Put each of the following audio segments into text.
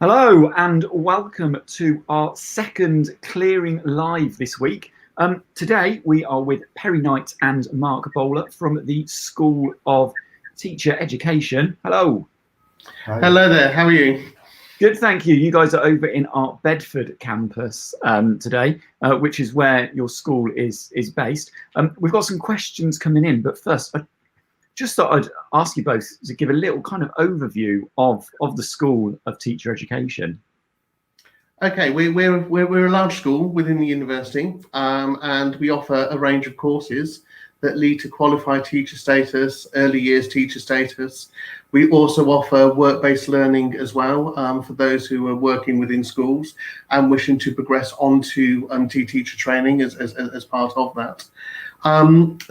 Hello and welcome to our second Clearing Live this week. Today we are with Perry Knight and Mark Bowler from the School of Teacher Education. Hello. Hi. Hello there, how are you? Good, thank you. You guys are over in our Bedford campus today, which is where your school is based. We've got some questions coming in, but first, I just thought I'd ask you both to give a little kind of overview of the School of Teacher Education. Okay, we're a large school within the university, and we offer a range of courses that lead to qualified teacher status, early years teacher status. We also offer work-based learning as well for those who are working within schools and wishing to progress onto teacher training as part of that.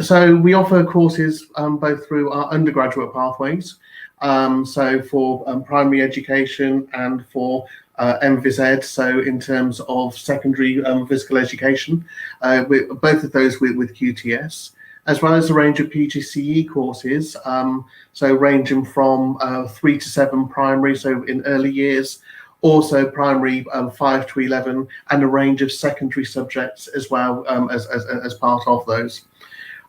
So we offer courses both through our undergraduate pathways, so for primary education and for MVis Ed, so in terms of secondary physical education, both of those with QTS, as well as a range of Pgce courses, so ranging from 3 to 7 primary, so in early years, also primary 5 to 11, and a range of secondary subjects as well as part of those.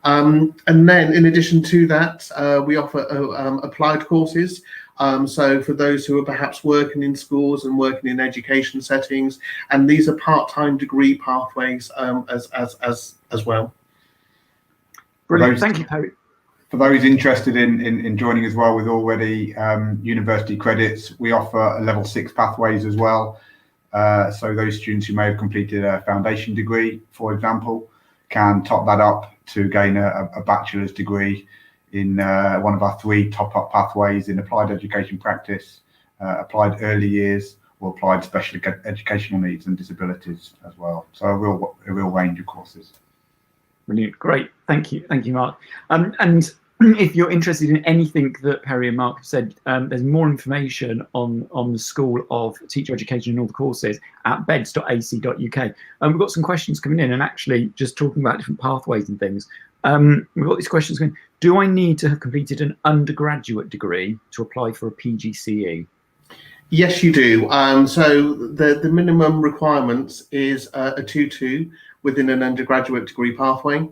And then in addition to that, we offer applied courses. So for those who are perhaps working in schools and working in education settings, and these are part-time degree pathways as well. Brilliant, thank you, Perry. For those interested in joining as well with already university credits, we offer level 6 pathways as well. So those students who may have completed a foundation degree, for example, can top that up to gain a bachelor's degree in one of our 3 top-up pathways in applied education practice, applied early years, or applied special educational needs and disabilities as well. So a real range of courses. Brilliant, great, thank you, Mark. And if you're interested in anything that Perry and Mark have said, there's more information on the School of Teacher Education and all the courses at beds.ac.uk. We've got some questions coming in, and actually just talking about different pathways and things. We've got these questions going. Do I need to have completed an undergraduate degree to apply for a Pgce? Yes, you do. So the minimum requirements is a 2-2 within an undergraduate degree pathway,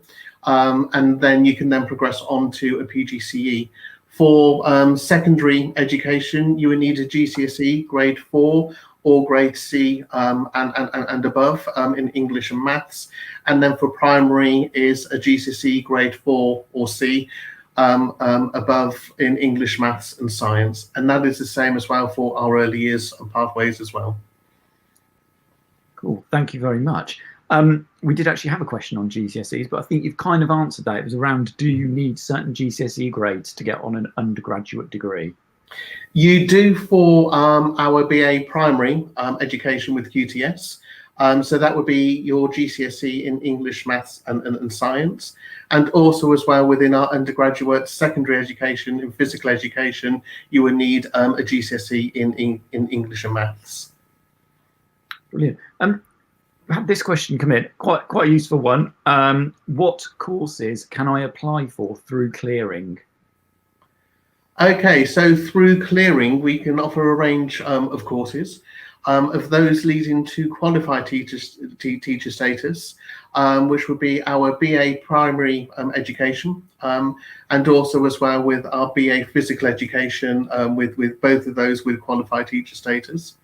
and then you can then progress on to a Pgce. For secondary education, you would need a Gcse grade 4 or grade C and above in English and maths, and then for primary is a Gcse grade 4 or C above in English, maths and science, and that is the same as well for our early years pathways as well. Cool, thank you very much. We did actually have a question on GCSEs, but I think you've kind of answered that. It was around, do you need certain GCSE grades to get on an undergraduate degree? You do for our BA primary education with QTS. So that would be your GCSE in English, maths and science. And also as well within our undergraduate secondary education in physical education, you would need a GCSE in English and maths. Brilliant. I had this question come in, quite a useful one. What courses can I apply for through Clearing? Okay, so through Clearing, we can offer a range of courses, of those leading to qualified teacher status, which would be our BA primary education, and also as well with our BA physical education, with both of those with qualified teacher status.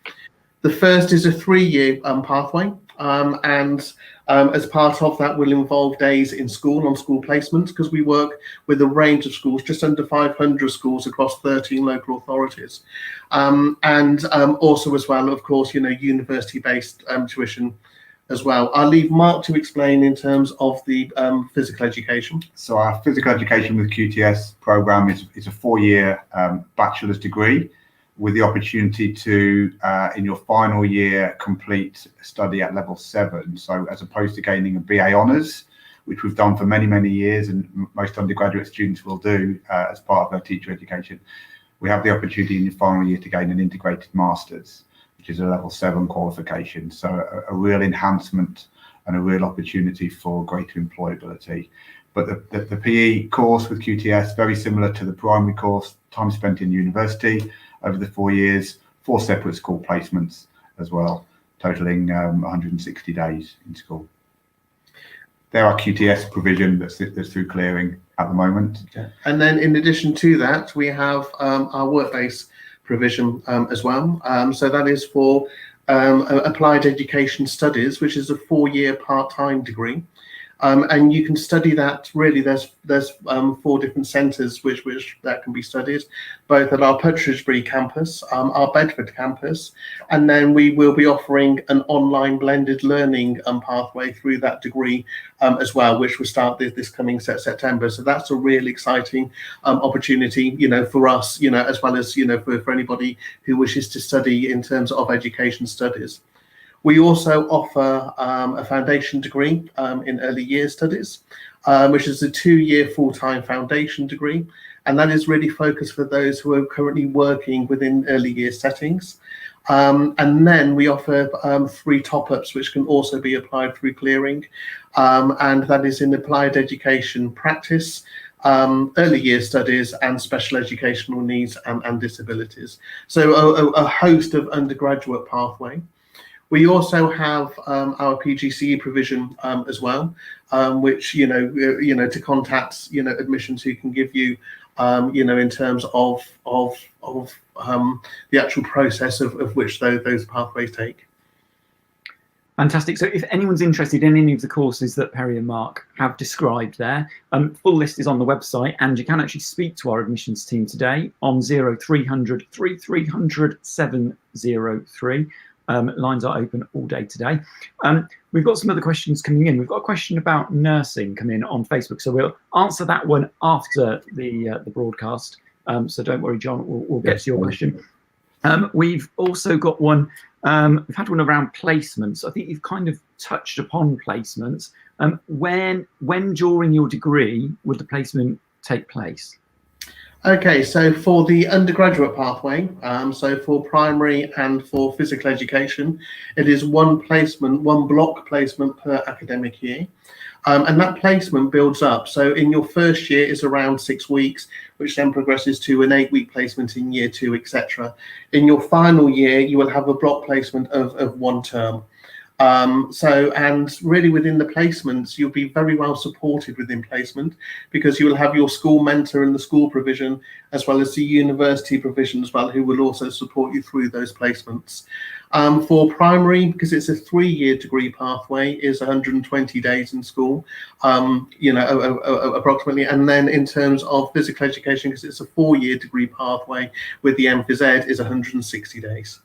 The first is a 3-year pathway, and as part of that will involve days in school on school placements, because we work with a range of schools, just under 500 schools across 13 local authorities, and also as well, of course, university-based tuition as well. I'll leave Mark to explain in terms of the physical education. So our physical education with QTS program is a 4-year bachelor's degree, with the opportunity to, in your final year, complete study at level 7. So as opposed to gaining a BA honours, which we've done for many, many years, and most undergraduate students will do as part of their teacher education, we have the opportunity in your final year to gain an integrated master's, which is a level 7 qualification. So a real enhancement and a real opportunity for greater employability. But the PE course with QTS, very similar to the primary course, time spent in university over the 4 years, 4 separate school placements as well, totaling 160 days in school. There are QTS provision that's through clearing at the moment. Okay. And then in addition to that, we have our work-based provision as well. So that is for applied education studies, which is a 4-year part-time degree. And you can study that, really, there's 4 different centres which that can be studied, both at our Puttersbury campus, our Bedford campus, and then we will be offering an online blended learning pathway through that degree as well, which will start this coming September. So that's a really exciting opportunity, you know, for us, you know, as well as, you know, for anybody who wishes to study in terms of education studies. We also offer a foundation degree in early years studies, which is a 2-year full-time foundation degree. And that is really focused for those who are currently working within early years settings. And then we offer 3 top-ups, which can also be applied through clearing. And that is in applied education practice, early years studies, and special educational needs and disabilities. So a host of undergraduate pathway. We also have our Pgce provision as well, which you know to contact admissions who can give you in terms of the actual process of which those pathways take. Fantastic. So if anyone's interested in any of the courses that Perry and Mark have described there, full list is on the website, and you can actually speak to our admissions team today on 0300 3300 703. Lines are open all day today. We've got some other questions coming in. We've got a question about nursing come in on Facebook, so we'll answer that one after the broadcast. So don't worry, John, we'll get to your question. We've also got one. We've had one around placements. I think you've kind of touched upon placements. When during your degree would the placement take place? Okay, so for the undergraduate pathway, so for primary and for physical education, it is 1 placement, 1 block placement per academic year. And that placement builds up. So in your first year is around 6 weeks, which then progresses to an 8-week placement in year 2, etc. In your final year, you will have a block placement of 1 term. And really within the placements, you'll be very well supported within placement, because you will have your school mentor and the school provision, as well as the university provision as well, who will also support you through those placements. For primary, because it's a 3-year degree pathway, is 120 days in school, approximately. And then in terms of physical education, because it's a 4-year degree pathway with the MPhys, is 160 days.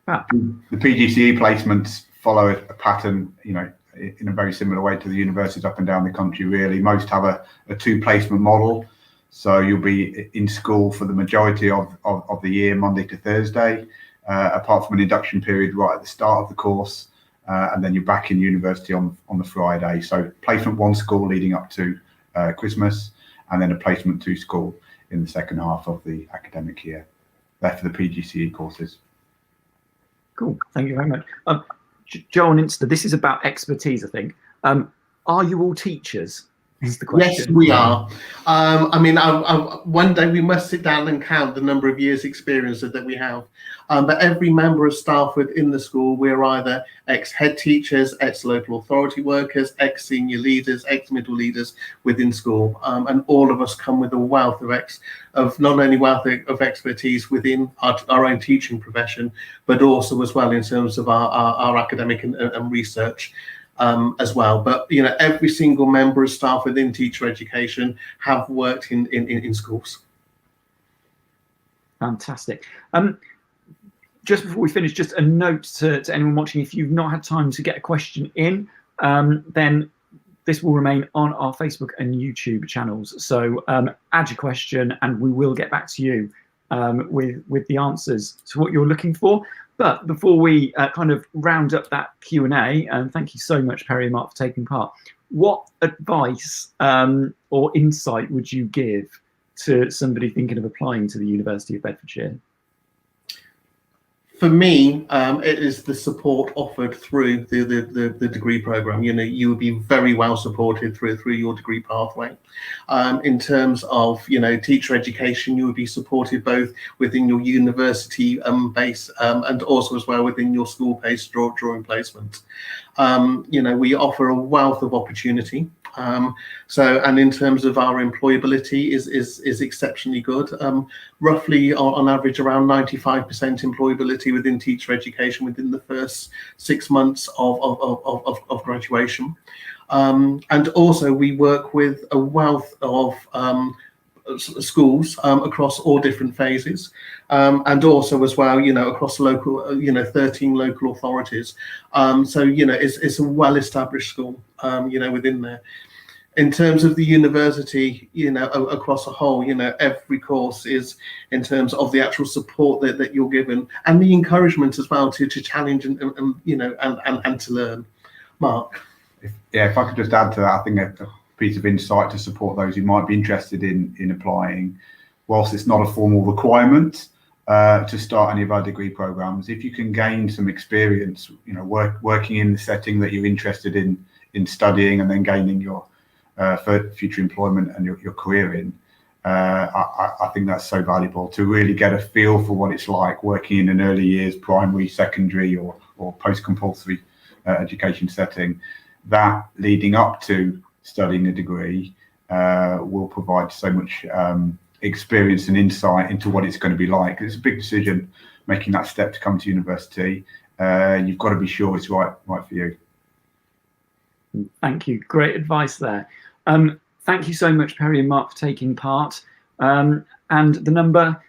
The Pgce placements follow a pattern, in a very similar way to the universities up and down the country, really. Most have a 2 placement model. So you'll be in school for the majority of the year, Monday to Thursday, apart from an induction period right at the start of the course. And then you're back in university on the Friday. So placement 1 school leading up to Christmas, and then a placement 2 school in the second half of the academic year. That's for the Pgce courses. Cool, thank you very much. Joe on Insta, this is about expertise, I think. Are you all teachers? Is the question. Yes, we are. One day we must sit down and count the number of years experience that we have. But every member of staff within the school, we're either ex-head teachers, ex-local authority workers, ex-senior leaders, ex-middle leaders within school. And all of us come with a wealth of not only wealth of expertise within our own teaching profession, but also as well in terms of our academic and research. As well, but every single member of staff within teacher education have worked in schools. Fantastic. Just before we finish, just a note to anyone watching: if you've not had time to get a question in, then this will remain on our Facebook and YouTube channels. So add your question, and we will get back to you with the answers to what you're looking for. But before we kind of round up that Q&A, and thank you so much, Perry and Mark, for taking part, what advice or insight would you give to somebody thinking of applying to the University of Bedfordshire? For me, it is the support offered through the degree program. You know, you would be very well supported through your degree pathway. In terms of, you know, teacher education, you would be supported both within your university base and also as well within your school-based drawing placement. You know, we offer a wealth of opportunity. And in terms of our employability is exceptionally good. Roughly on average around 95% employability within teacher education within the first 6 months of graduation. And also we work with a wealth of schools across all different phases, and also as well, you know, across local, you know, 13 local authorities. So, you know, it's a well-established school, you know, within there. In terms of the university, you know, across a whole, you know, every course is in terms of the actual support that you're given and the encouragement as well to challenge and you know, and to learn. Mark? If I could just add to that, I think a piece of insight to support those who might be interested in applying, whilst it's not a formal requirement to start any of our degree programs, if you can gain some experience, you know, working in the setting that you're interested in studying and then gaining your for future employment and your career in, I think that's so valuable to really get a feel for what it's like working in an early years primary, secondary or post-compulsory education setting. That leading up to studying a degree will provide so much experience and insight into what it's going to be like. It's a big decision, making that step to come to university. You've got to be sure it's right for you. Thank you. Great advice there. Thank you so much, Perry and Mark, for taking part. And the number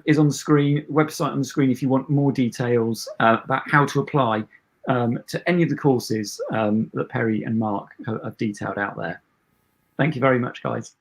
is on the screen, website on the screen, if you want more details about how to apply to any of the courses that Perry and Mark have detailed out there. Thank you very much, guys.